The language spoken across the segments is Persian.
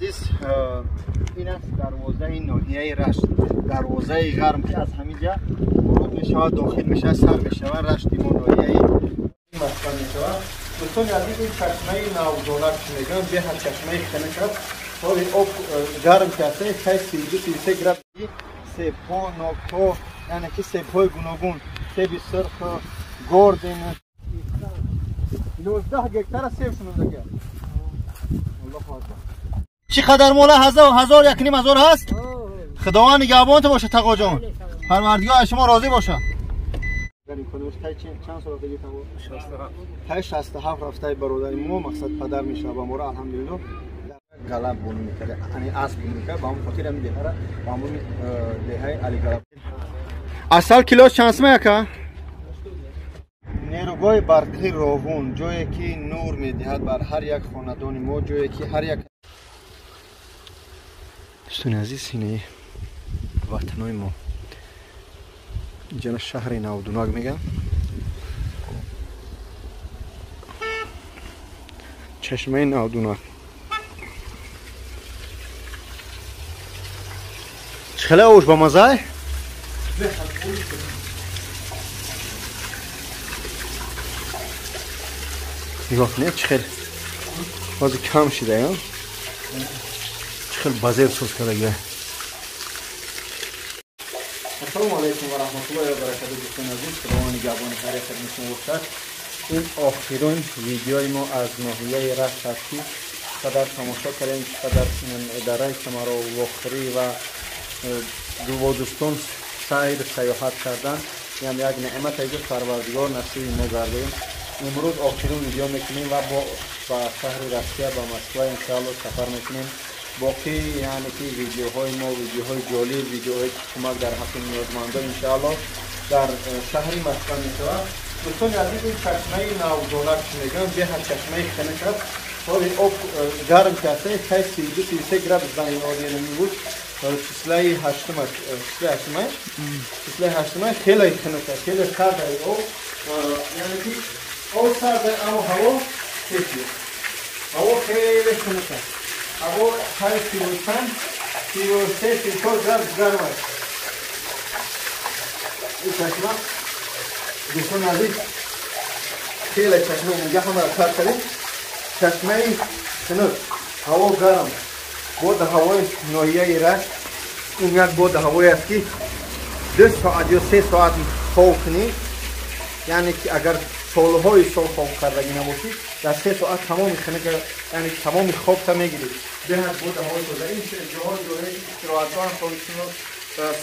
این است دروازه ناحیه رشت، دروازه غرب که از همینجا ورود میشود داخل میشه سر میشود رشت ما ناحیه مسکن میشود. دوستان عزیز این چشمه نوزونک میگن به هر چشمه خنک است تا این آب گرم که است خیلی 32-33 گرم سیب ها ناک‌ها یعنی که سیب های گوناگون سیب سرخ گردن 19 گکتار سیب شنونده گرد. چقدر مولا هزار یکنیم هزار هست؟ خداوند نگهبانت باشه تقا جان. پروردگار شما راضی باشه. چند سال دیگه تمام؟ 67 رفته برادر ما مقصد پدر میشه با ما را الحمدلله غلب بونو میکنه. یعنی اسب میکنه با اون فقیر هم دیگه را با اون دههای علی غلب. اصل کیلو چند سمه نیروگاه برقی روغون جایی که نور میدهد بر هر یک خاندان ما جایی که هر یک دوستان عزیز اینه وطنای ما اینجا شهر نودوناگ میگم چشمه نودوناگ چخله اوش با مزای نگاه کنید چخل بازی کم شده یا چخل بازیر سوز کرده گه. السلام علیکم و رحمت الله و برکاته دوستان عزیز. خداوند نگهبان هر یک خدمتتون باشد. این آخرین ویدیوی ما از ناحیه رشت است که چقدر تماشا کردیم، چقدر اداره شما را وخری و دوستان سیر سیاحت کردن یعنی یک نعمت ایجاد پروردگار نصیب ما گردیم. امروز آخرین ویدیو میکنیم و با شهر روسیه با مسکو انشاءالله سفر میکنیم. باقی یعنی که ویدیوهای ما ویدیوهای جالب ویدیوهای کمک در حق نیازمندان انشاءالله در شهر مسکو میشود. دوستان عزیز این چشمه نوزونک میگن به هر چشمه خنک است تا این آب گرم که است خیلی 32-33 گرم زمین آبی نمیبود. چسله هشتمه خیلی خنک است خیلی سرد است آب یعنی که آب سرد است اما هوا تیزی هوا خیلی خنک است هوا 33-34 گرم است. این چشمه دوستان عزیز خیلی چشمه نگه همه را کار کردیم. چشمه خنک هوا گرم بود هوای ناحیه رشت این یک بود هوایی است که 2 ساعت یا 3 ساعت خواب کنی یعنی که اگر سالهای سال خواب کردگی نباشی در 3 ساعت تمام خنک یعنی تمام خواب تا میگیری. به هر بود هوای تو این جاهای استراحتگاه خودشون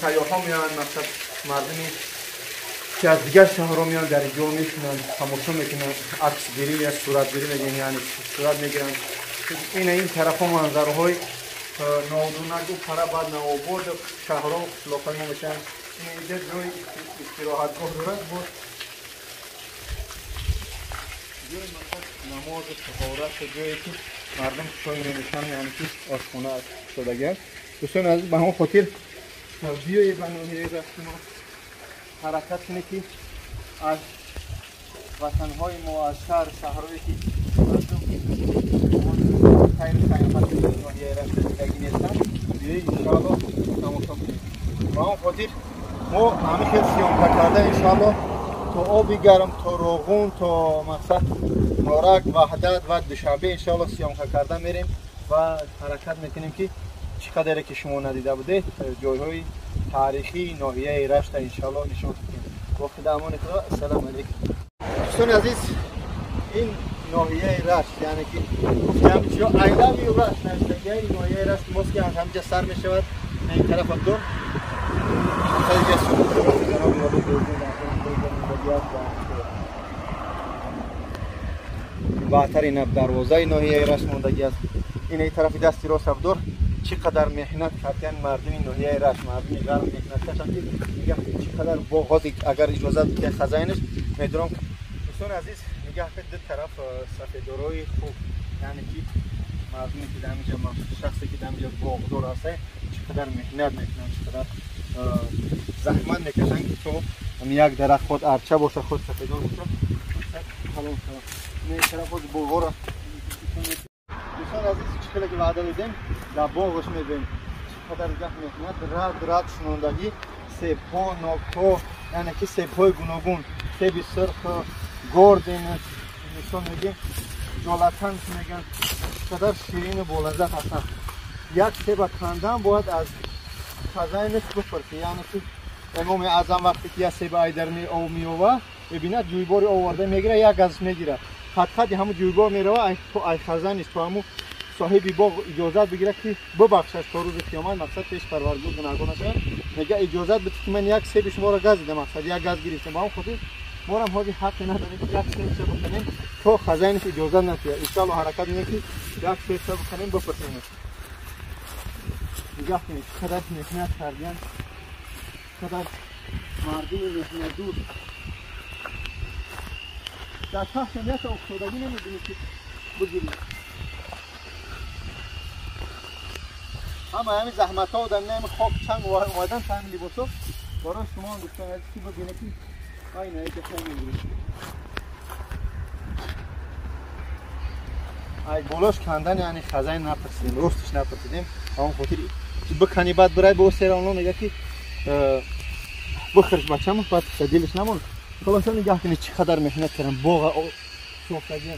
سیاحان میان مثلا مردمی که از دیگر شهرها میان در اینجا میشینن تماشا میکنن عکس گیری یا صورت گیری میگن یعنی صورت میگیرن. این طرف ها منظرهای نودونک و پره بعد نواباد شهرها و قشلاق‌های ما میشن. اینجا جای استراحتگاه دارد بود جای مثلا نماز طهارت جایی که مردم چای میشن یعنی که آشخانه شدگی. دوستان عزیز به همون خاطر بیایی به ناحیه رشت ما حرکت کنه که از وطنهای ما از شهرهایی که مردم خیر سیاحت ناحیه رشت زندگی نیستن بیایی انشاءالله تماشا کنیم. به همون خاطر ما همه خیلی سیامکه کرده انشاءالله تا آبی گرم تا روغون تا مقصد نارک وحدت و دوشنبه انشاءالله سیامکه کرده میریم و حرکت میکنیم که چقدر که شما ندیده بوده جایهای تاریخی ناحیه رشت انشاءالله نشون بدیم. با خدامان خدا السلام علیکم. دوستان عزیز این ناحیه رشت یعنی که گفتم چیا I love you رشت نشدگی این ناحیه رشت ماست که همجا سر می شود این طرف هم دور خیلی بهترین دروازه ناحیه رشت موندگی است. این طرف دستی راست ابدور چقدر مهنت کردن مردم ناحیه رشت مردم غرب مهنت کردن که میگم چقدر باغاتی اگر اجازه که خزاینش میدونم. دوستان عزیز نگاه کنید دو طرف سفیدوروی خوب یعنی که مردمی که در اینجا شخصی که در اینجا باغدار هست چقدر مهنت میکنن چقدر زحمت میکشن که تو یک درخت خود ارچه باشه خود سفیدور باشه سلام این طرف خود باغدار. دوستان عزیز چقدر که وعده میدیم در باغش میبینیم چقدر گه میکنند رد شنوندگی سیب ها ناک‌ها یعنی که سیب های گوناگون سیب سرخ گرد نشون میگیم جالتن میگن چقدر شیرین و بولذت هستند یک سیب کندن باید از خزانه بپرسی یعنی که امام اعظم وقتی که یک سیب ایدر میوه ببیند جویبار آورده میگیره یک گز میگیره خط همون جویبار میروه تو ای خزانه است تو همون صاحبی باغ اجازت بگیره که ببخشش تا روز قیامت مقصد پیش پروردگار گناهگار نشه میگه اجازت بده که من یک سیب شما را گز دیدم مقصد یک گز گرفتم با هم خودی ما هم حاجی حق نداریم که یک سیب بکنیم تو خزانه اجازت نمیده ان شاء الله حرکت میکنه که یک سیب بکنیم بپرسیم نگاه کنید چقدر محنت کردن چقدر مردم محنت دور در تحت نیت افتادگی نمیدونید که بگیرید همه زحمت ها و در نیم خواب چنگ اومدن تحمیل لباسو برای شما دوستان از که ببینه که اینه که خیلی میگیرید ای بولوش کندن یعنی خزانه نپرسیدیم رستش نپرسیدیم همون خاطر بکنی بعد برای به سرانو میگه که بخرش بچه‌مو بعد دلش نمون خلاص نگاه کنید چقدر محنت کردن باغ سوختگی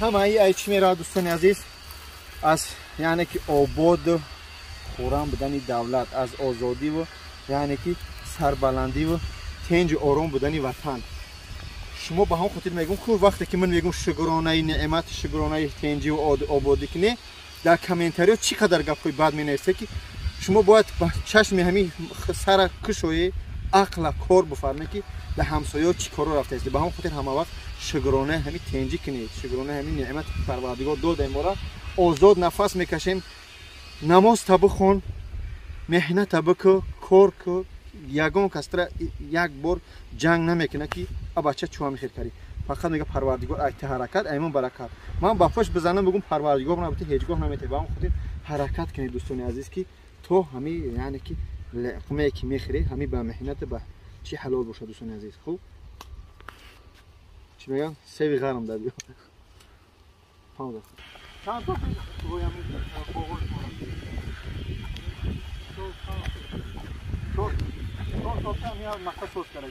همه ای چی میرا دوستان عزیز از یعنی که آباد خورم بدن دولت از آزادی و یعنی که سربلندی و تنج آرام بدن وطن شما به هم خاطر میگم که وقتی که من میگم شکرانه نعمت شکرانه تنجی و آبادی کنه در کامنتاری چقدر گپای بد مینویسه که شما باید با چشم همین سر کشوی عقل کار بفرمایید که در همسایه چی کارو رفته است به هم خاطر همه وقت شکرانه همین تنجی کنید شکرانه همین نعمت پروردگار داده ما را آزاد نفس میکشیم نماز بخون محنت بکن کار کن یگان کستر یک بار جنگ نمیکنه که بچه چوها میخیر کردی فقط میگه پروردگار ایت حرکت ایمون برکت من با پاش بزنم بگم پروردگار نبوده هیچگاه نمیته با هم خودت حرکت کنید دوستان عزیز که تو همین یعنی که لقمه که میخری همین با محنت با چی حلال باشه دوستان عزیز خوب چی میگم سیب غرم داد پاودا چند تا گویم تو میاد مقصد سوس کرده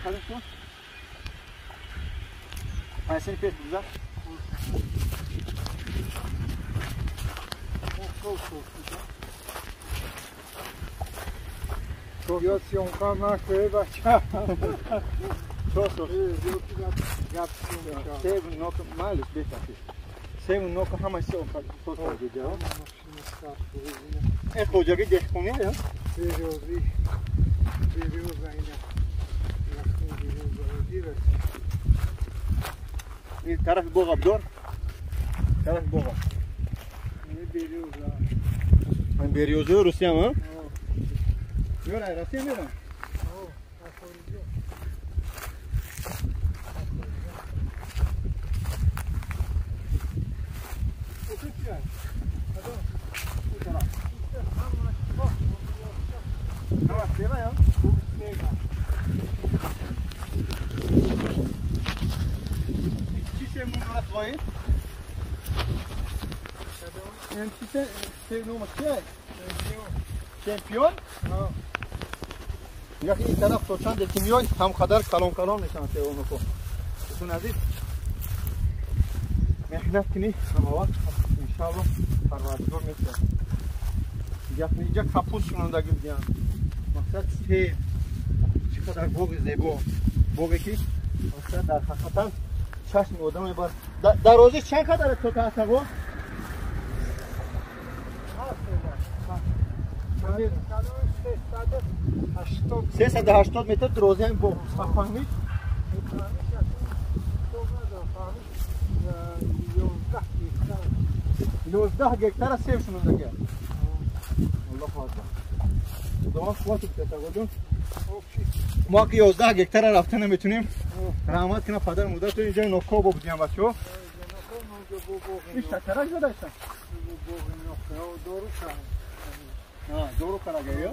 کارش کن ماشین پیش بذار تو یا سیون کار نکنه بچه تو سیب نوک مالش بهتره سیب نوک همه سیون کار سوس کرده این خوجاگی دهخونی یا بیروزی این طرف باغ ابدار طرف باغ این بیروزه روسی هم ها میرن روسی هم میرن چمپیون یا این طرف تو چند که میای هم قدر کلام نشان ته اونو کو چون عزیز محنت کنی هم وقت ان شاء الله پروردگار میشه یا اینجا کاپوس شوندگی بیان مقصد سه چقدر باغ زیبا باغی که مقصد در حقیقت چشم آدم بر دروازه چند قدر تو تا هستگو 380 متر دروازه هم باغ فهمید 11 گکتار سیب شوندگی الله اکبر دوام خواهد بتاگودون ما که 11 گکتار رفتن نمیتونیم رحمت کنه پدر مادر تو اینجا نوکا بودیم بچه‌ها این شکرک داشتن دورو کراگه یا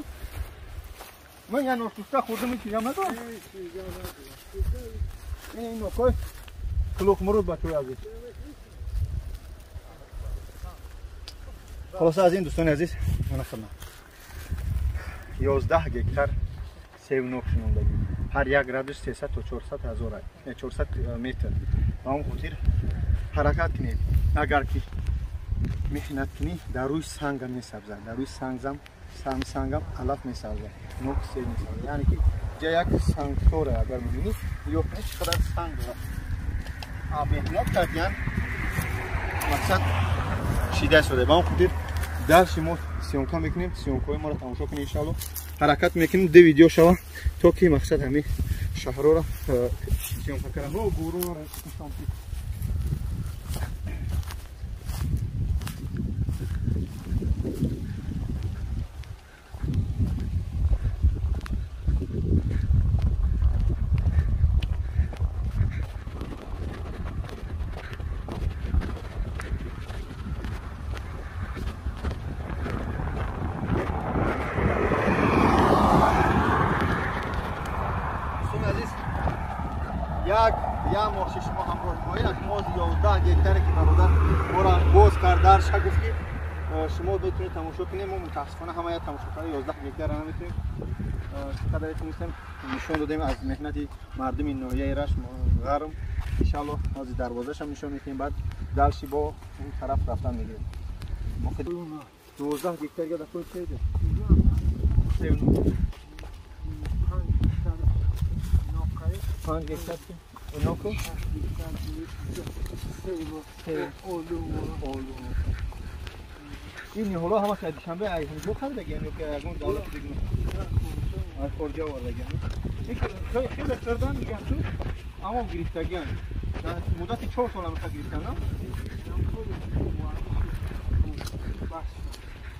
من یا نوشتوستا خوردم میگم ندارم این نوکای کلوک مرود بچه‌ها عزیز خلاص از این دوستان عزیز من خدمت 11 گکتار سیونوک شنوندگی هر یک گرادش 300 تا 400 هزار 400 متر با اون خاطر حرکت کنید اگر که محنت کنی در روی سنگ می سبزن در روی سنگم علف می سبزن نوک سیل می سبزن یعنی که جا یک سنگ توره اگر میبینی یا چقدر سنگ داره محنت کردن مقصد شیده شده با اون خاطر درس ما سیونکا میکنیم سیونکای ما رو تماشا کنیم انشالله حرکت میکنیم 2 ویدیو شوا تا که مقصد همین شهر رو سیونکا کردن و گورو رو نشان بدیم یا ماشین شما همراه ما یک موز 11 گکتاری که برادر ما را باز کردار شد گفت که شما بتونید تماشا کنید ما متاسفانه همه یا تماشا کردن 11 گکتار را نمیتونیم چقدر تونستیم نشون دادیم از مهنت مردم این ناحیه رش غرم ان شاء الله از دروازه‌ش هم نشون میدیم بعد دلشی با اون طرف رفتن میگیریم ما 12 گکتار یا داخل چه ده 5 گکتار Onoko? این حالا همه که دوشنبه ای هم بخره بگیم که اون دولت بگیم از خورجا ور بگیم خیلی کردن میگن تو اما گرفتگی مدت 4 سال هم گرفتن نه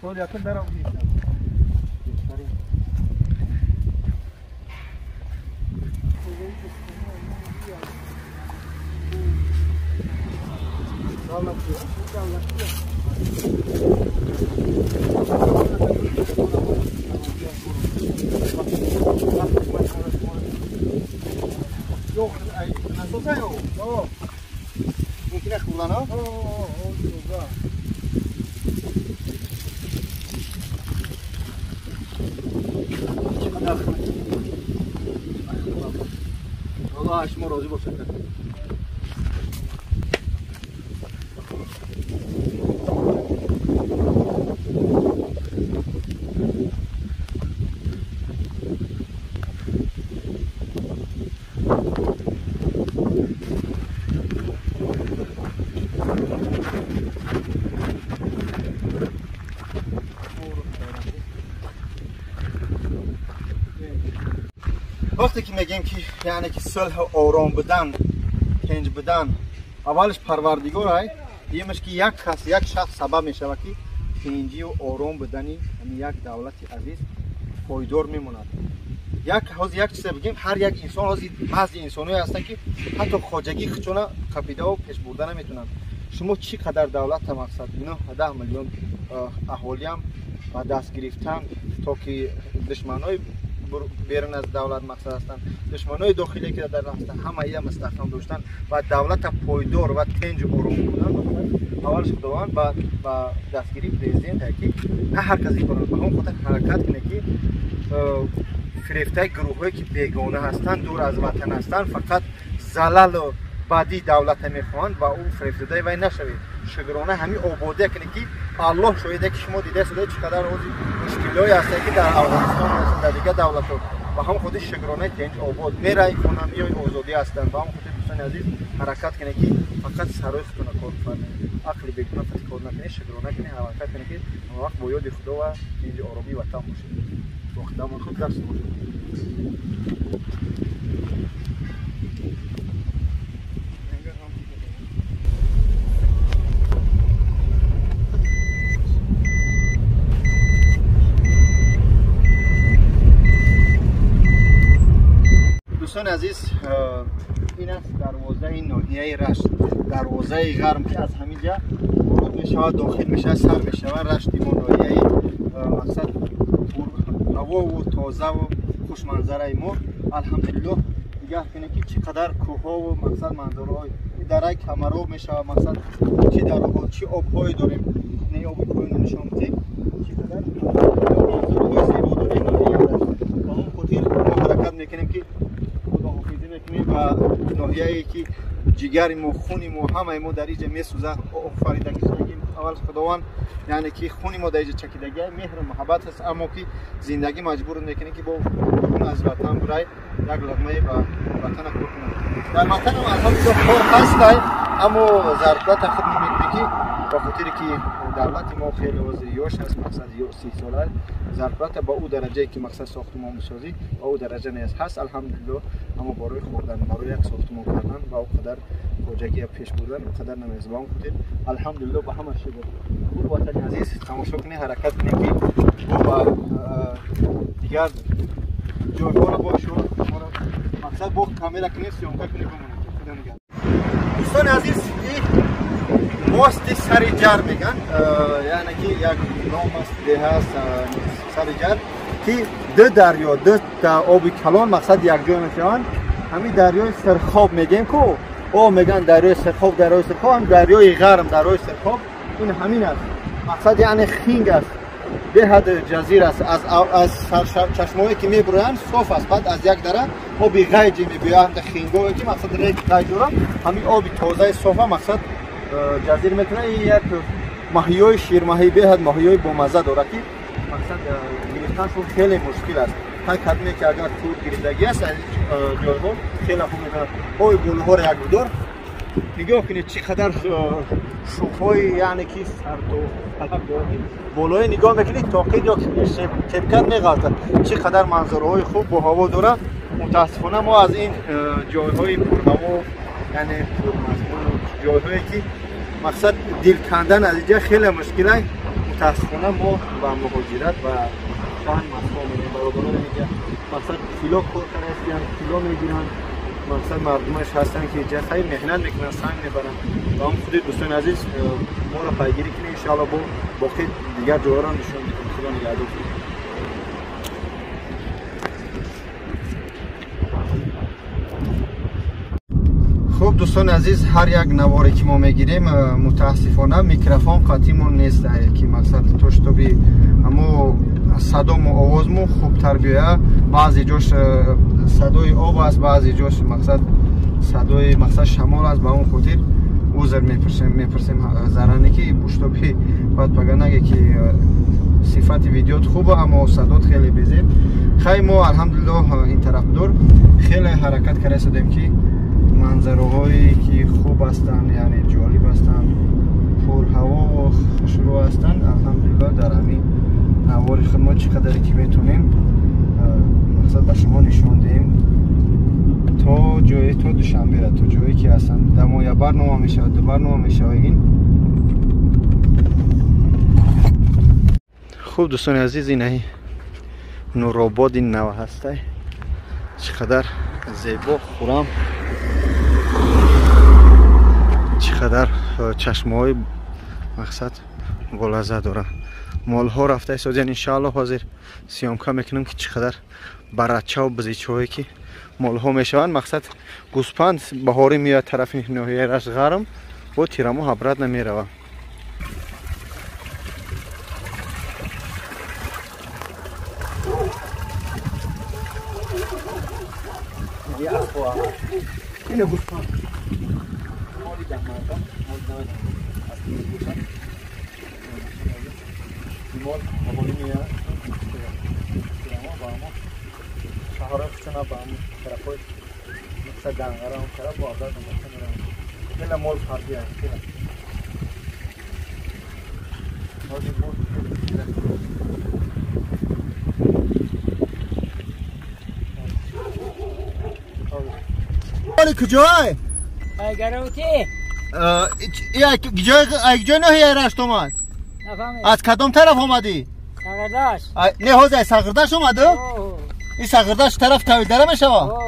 سال یکم درام گرفتن Yok, nasıl sayıyor? Oh, mungkin aku ulang, oh, juga. Allah aşkına razı olsun. وقتی که میگیم که یعنی که صلح آرام بدن تنج بدن اولش پروردگار ای دیمش که یک کس یک شخص سبب میشه که تنجی و آرام بدنی یک دولت عزیز پایدار میموند یک چیز بگیم هر یک انسان از بعضی انسانایی هستن که حتی خواجگی خودشون قبیله و پیش بردن نمیتونن شما چی قدر دولت مقصد 10 میلیون اهالی هم با دست گرفتن تا که دشمنای بیرون از دولت مقصد هستند دشمنای داخلی که در هستند همه ای مستحکم داشتن و دولت پایدار و تنج و آرام بودن اولش خداوند با دستگیری پرزیدنت که نه هر کسی کنه به هم خاطر حرکت کنه که فریفته گروهایی که بیگانه هستند دور از وطن هستند فقط زلال و بعدی دولت میخوان و اون فریفته وای نشوید شگرانه همین آباده کنه که الله شاهده که شما دیده شده چقدر روزی مشکلایی هست که در افغانستان هست در دیگه دولت و هم خودش شگرانه تنج آباد میره اکونومی و آزادی هستند و هم خودش دوستان عزیز حرکت کنه که فقط سرای خودتون کار کنه عقل بگونه فقط کار نکنه شگرانه کنه حرکت کنه که وقت با یاد خدا و تنج آرامی وطن باشه وقت دامون خود درس باشه دوستان عزیز این است دروازه این ناحیه رشت دروازه غرم که از همینجا ورود می شود داخل می شود سر می شود رشت ما ناحیه مقصد هوا و تازه و خوش منظره ما الحمدلله دیگه کنه که چقدر کوه ها و مقصد منظره های دره کمرو می شود مقصد چی دره ها چی آب های داریم یا بکنیم نشان بدیم چقدر منظره زیبا داره با اون خاطر ما حرکت میکنیم که خداحافظی میکنیم و ناحیه‌ای که جگر ما خون ما همه ما در اینجا میسوزه آفریدگی شدیم اول خداوند یعنی که خون ما در اینجا چکیدگی مهر و محبت است اما که زندگی مجبور میکنیم که با خون از وطن برای یک لقمه به وطن کار کنیم در وطن هم الحمدلله کار هست اما ضرورت خود نمیکنه که با خاطر که دولت ما خیلی وضعیتش هست مقصد 30 ساله ضرورت با او درجه که مقصد ساختمان سازی با او درجه نیست هست الحمدلله اما برای خوردن برای یک ساختمان کردن با او قدر خوجگی پیش بردن قدر نمیز با اون خاطر الحمدلله به همه چی بود وطن عزیز تماشا کنید حرکت کنید که با دیگر جایگاه باشه مقصد با کاملا کنید سیام کنید خدا نگهدار دوستان عزیز ماست سر جر میگن یعنی که یک نام است ده هست سر جر که دو دریا دو تا آب کلان مقصد یک جای میشن همین دریای سرخاب میگیم که او میگن دریای سرخاب هم دریای غرم دریای سرخاب این همین است مقصد یعنی خنگ است به حد جزیره است از چشمایی که میبرن صاف است بعد از یک دره آب غیجی میبیاند خنگایی که مقصد ریگ غیج داره همین آب تازه صاف مقصد جزیر میتونه یک ماهیای شیرماهی به حد ماهیای با مزه داره که مقصد گرفتنشون خیلی مشکل است هر کدومی که اگر تور گرفتگی است از جایها خیلی خوب میتونه اوی گلها را یک بدار نگاه کنید چقدر شوخهای یعنی که سرد و قلب داره بالای نگاه میکنید تا قید یا کبکت میغلطه چقدر منظره های خوب با هوا داره متاسفانه ما از این جایهای پرهوا یعنی پرمضمون جایهایی که مقصد دل کندن از اینجا خیلی مشکله متاسفانه ما با مهاجرت و شهر مسئله میگیم برادران اینجا مقصد کیلو کار کنند کیلو میگیرن مقصد مردمش هستن که اینجا خیلی محنت میکنن سنگ میبرن و هم خود دوستان عزیز ما را پیگیری کنیم انشاءالله با باقی دیگر جواران نشون میکنیم خدا نگهدار خوب دوستان عزیز هر یک نواری که ما میگیریم متاسفانه میکروفون قطعیمون نیست که مقصد توش تو بی اما صدام و آوازمون خوبتر بیایه بعضی جوش صدای آب است بعضی جوش مقصد صدای مقصد شمال است با اون خاطر عذر میپرسیم زرانی که پشتوبی باید بگه نگه که صفت ویدیوت خوبه اما صدات خیلی بزید خیلی ما الحمدلله این طرف دور خیلی حرکت کرده شدیم که منظره هایی که خوب هستند یعنی جالب هستند پر هوا و خوشرو هستند الحمدلله در همین نوار خدمات چقدر که میتونیم مقصد به شما نشون دهیم تا جایی تا دوشنبه را تا جایی که هستند دما یا برنامه میشه دو برنامه میشه این خوب دوستان عزیز این نورآباد این نوه هسته چقدر زیبا خورم چقدر چشمه های مقصد گلزه داره مال ها رفته سازن انشاءالله حاضر سیامکا میکنم که چقدر برچه و بزیچه هایی که مال ها میشوند مقصد گوسپند بهاری میاد طرف ناحیه رشت غرم و تیرمو حبرت نمیروه اینه گوسپند مال حوالی میاد شهر کچنا با هم طرفای مقصد دنگره هم طرف با آزاد نمکه میرم خیلی مال خاردی هست خیلی حالی بود حالی کجای؟ گروتی جای نهیه رشت اومد از کدام طرف اومدی؟ ساغرداش نه حوزه ساغرداش اومده؟ این ساغرداش طرف طویل داره میشه وا؟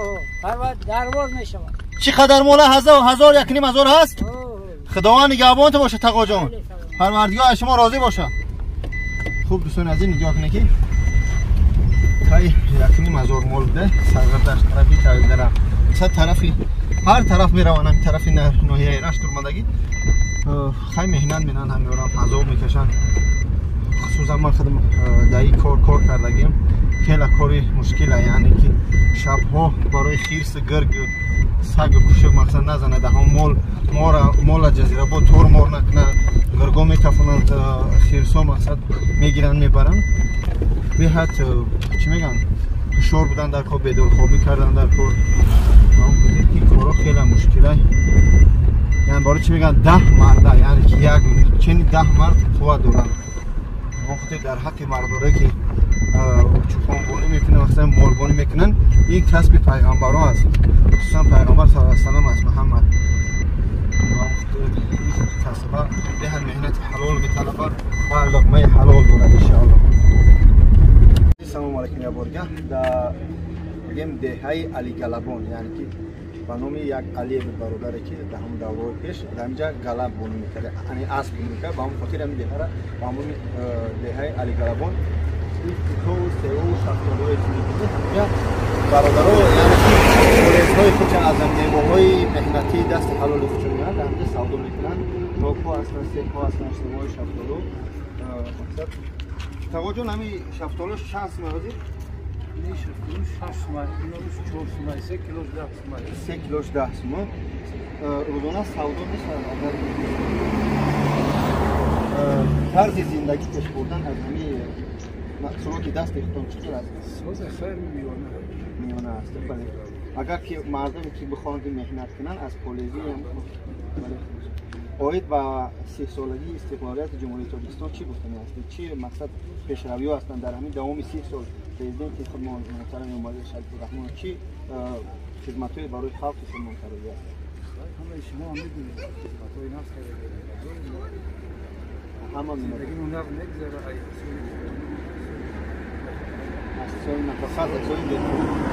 درواز میشه چقدر موله هزار یک نیم هزار هست؟ خداوند نگهبانت باشه تقوا جان پروردگار شما راضی باشه خوب دوستان از این نگاه کنه که تای یک نیم هزار مول بده ساغرداش طرفی طویل داره صد طرفی هر طرف میروانم طرفی ناحیه رشت درماندگی خیلی مهنت میکنن همیوران عذاب میکشن خصوصا ما خودم در این کار کردگیم خیلی کاری مشکله یعنی که شبها برای خیرس گرگ سگ کوچک مثلا نزنه ده هم مال جزیره با طور مار نکنه گرگا میتفونند خیرسا مثلا میگیرن میبرن به حد چی میگن شور بودن در کار بدون خوابی کردن در کار این کارا خیلی مشکله یعنی برای چی میگن 10 مرد یعنی که یک چنین 10 مرد قوت دارن وقتی در حق مرداره که چوپانبونی میکنن مثلا مالبونی میکنن این کسب پیغمبران است خصوصا پیغمبر صلی الله علیه و آله است محمد کسبه به هر مهنت حلال میطلبه و لقمه حلال دارد ان شاء الله. سلام علیکم یا بارگاه در بگیم دهه علی گلبون یعنی که به نام یک علی برادری که در هم دوره پیش در اینجا گلب بونی میکرد یعنی اسب بونی میکرد با هم خاطر هم دهه را با همون دهه علی گلبون تو سئو شفتالوی می‌بینی همینجا برادرها یعنی پلیس‌های خود از نیروهای مهنتی دست حلال خودشون میارن در همینجا سودا میکنن نوکو هستن سیب‌ها هستن اشتباهی شفتالو مقصد تقوا جان همین شفتالوش چند سومه هزی؟ این شفتالوش 6 سومه اینوش 4 سومه 3 کیلوش 10 سومه 3 کیلوش 10 سومه روزانه سودا میشن طرز زندگی پیش بردن از همین محصولاتی دست خودتون چطور است؟ ساز خیر میانه است بله اگر که مردمی که بخواهند مهنت کنن از پلیسی هم بله اوید با 3 سالگی استقلالیت جمهوری تاجیکستان چی گفتنی است؟ چی مقصد پیشروی هستند در همین دوام 30 سال پرزیدنت خود محترم اومده شریف الرحمن چی خدمت‌های برای خلق شما کرده است؟ همه شما می‌دونید خدمت‌های نفس کرده همه زندگی اون نقل نگذره اصلا نفسات زوید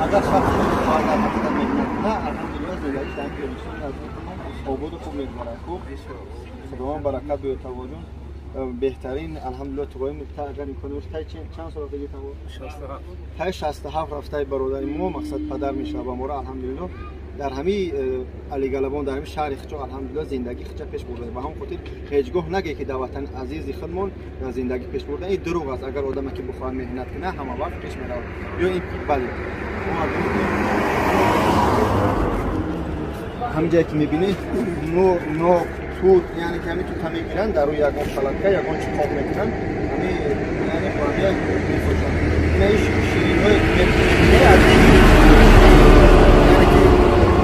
اگر شخص خواهد مثلا مهنت نه الحمدلله زندگیش در پیشون از آباد خوب می‌گذره خوب خداوند برکت بیاره توجه بهترین الحمدلله تو باید اگر امکان باشه تا چند سال دیگه تا 67 رفته برادر ما مقصد پدر میشه و ما را الحمدلله در همین علی گلبون در همین شهر خچو الحمدلله زندگی خچ پیش برده و هم خاطر هیچگاه نگه که در وطن عزیز خودمون زندگی پیش برده این دروغ است اگر آدمی که بخواد مهنت کنه همه وقت پیش میره یا این بله هم جایی که میبینی نو تو یعنی که همین تو تا میگیرن در روی یکان فلکه یکان چکاب میکنن همین یعنی باقیه میفروشن اینه شیرینی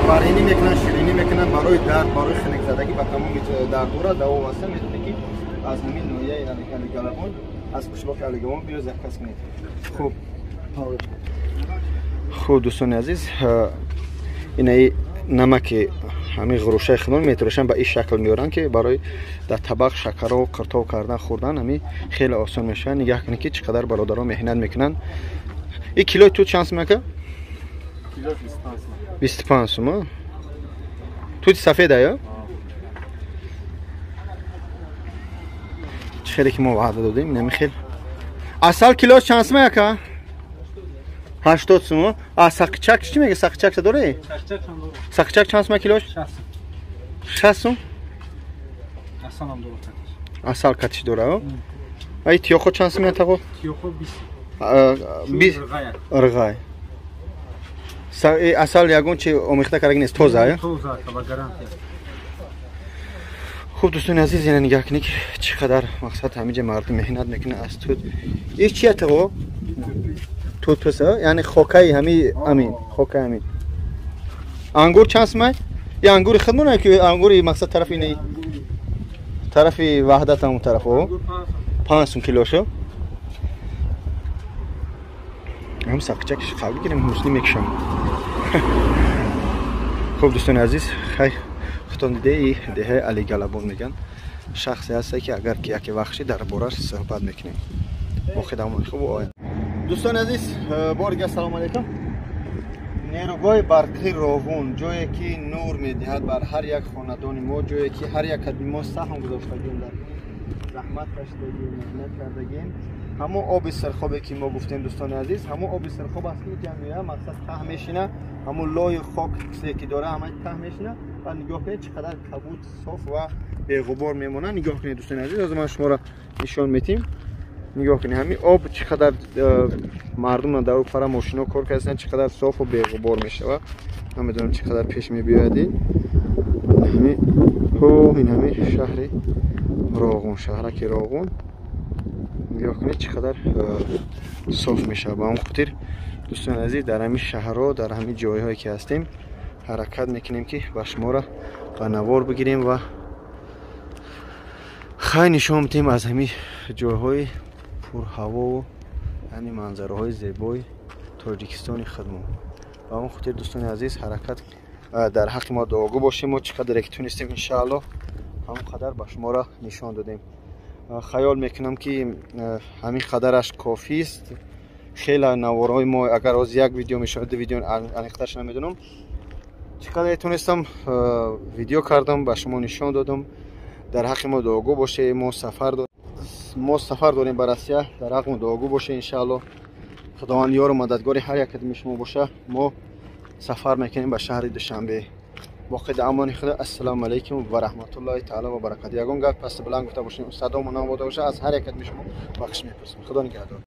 بارینی میکنن شیرینی میکنن برای درد برای خنک زدگی و تمام دردورا دوا واسه میتونه که از همین نوعیه علی گلبون از قشلاق علی گلبون بیو زکاس کنید. خوب دوستان عزیز اینه نمک همین غروشه خودمون میتراشن به این شکل میارن که برای در طبق شکر و قرتو کردن خوردن همین خیلی آسان میشه. نگاه کنید که چقدر برادرها مهنت میکنن. این کیلو تو چند سومه که؟ کیلو 25 سومه. توت سفیده یا؟ خیلی که ما وعده دادیم نمی خیلی. اصل کیلو چند سومه که؟ 80 سومه. سقچک چی میگه؟ سقچک داره؟ سقچک چند سومه کیلوش؟ 60 سوم. اصل هم داره. اصل کتش داره. ای تیوخو چند سومه تاگو؟ تیوخو 20 ارغای. اصل یگون چی آمیخته کردگی نیست توزه؟ توزه که با گارانتی. خوب دوستان عزیز اینه نگاه کنید که چقدر مقصد همینجا مردم مهنت میکنه از توت. این چیه تاگو؟ توت پسه یعنی خوکای همین خوکای همین. انگور چند سومه؟ یا انگور خودمونه که انگوری مقصد طرف اینه طرف وحدت همون طرفو 5 کیلوشو هم سقچکش قبل بگیریم مسلم میکشم. خوب دوستان عزیز خیلی خودتون دیده ای دهه علی گلبون میگن شخصی هسته که اگر که یک وقتی در بارش صحبت میکنیم ما خدمات خوب آید. دوستان عزیز بارگاه سلام علیکم. نیروگاه برقی راهون جایی که نور میدهد بر هر یک خاندان ما جایی که هر یک قدم ما سهم گذاشتگیم در زحمت کشیدگیم مهنت کردگیم همون آب سرخابی که ما گفتیم دوستان عزیز همون آب سرخاب است که جمعیه مقصد ته میشینه همون لای خاک که داره همه ته میشینه و نگاه کنید چقدر کبود صاف و بی غبار میمونه. نگاه کنید دوستان عزیز، از من شما را نشان میدیم. نگاه کنید همین آب چقدر مردم در اون ماشینا کار کردن چقدر صاف و بی غبار میشه و من میدونم چقدر پیش میبیاد. این همین شهر راغون، شهرک راغون. نگاه کنید چقدر صاف میشه. با اون خاطر دوستان عزیز در همین شهرها در همین جایهایی که هستیم حرکت میکنیم که با شما را به نوار بگیریم و خیلی نشان میدیم از همین جایهای پر هوا و همین منظره های زیبای تاجیکستان خودمون. با اون خاطر دوستان عزیز حرکت در حق ما دعاگو باشیم و چقدر که تونستیم انشاءالله همون قدر با شما را نشان دادیم. خیال میکنم که همین قدرش کافی است. خیلی نوارهای ما اگر از یک ویدیو میشد دو ویدیو انیختش نمیدونم چقدر تونستم ویدیو کردم با شما نشان دادم. در حق ما دعاگو باشه. ما سفر داریم به روسیه، در حق ما دعاگو باشه انشاءالله. خداوند یار و مددگار هر یک کدوم شما باشه. ما سفر میکنیم به شهر دوشنبه. باقی امان خدا. السلام علیکم و رحمت الله تعالی و برکاته. یگان گپ پس بلند گفته باشیم صدا و نام باشه از هر یک کدوم شما بخش میپرسیم. خدا نگهدار.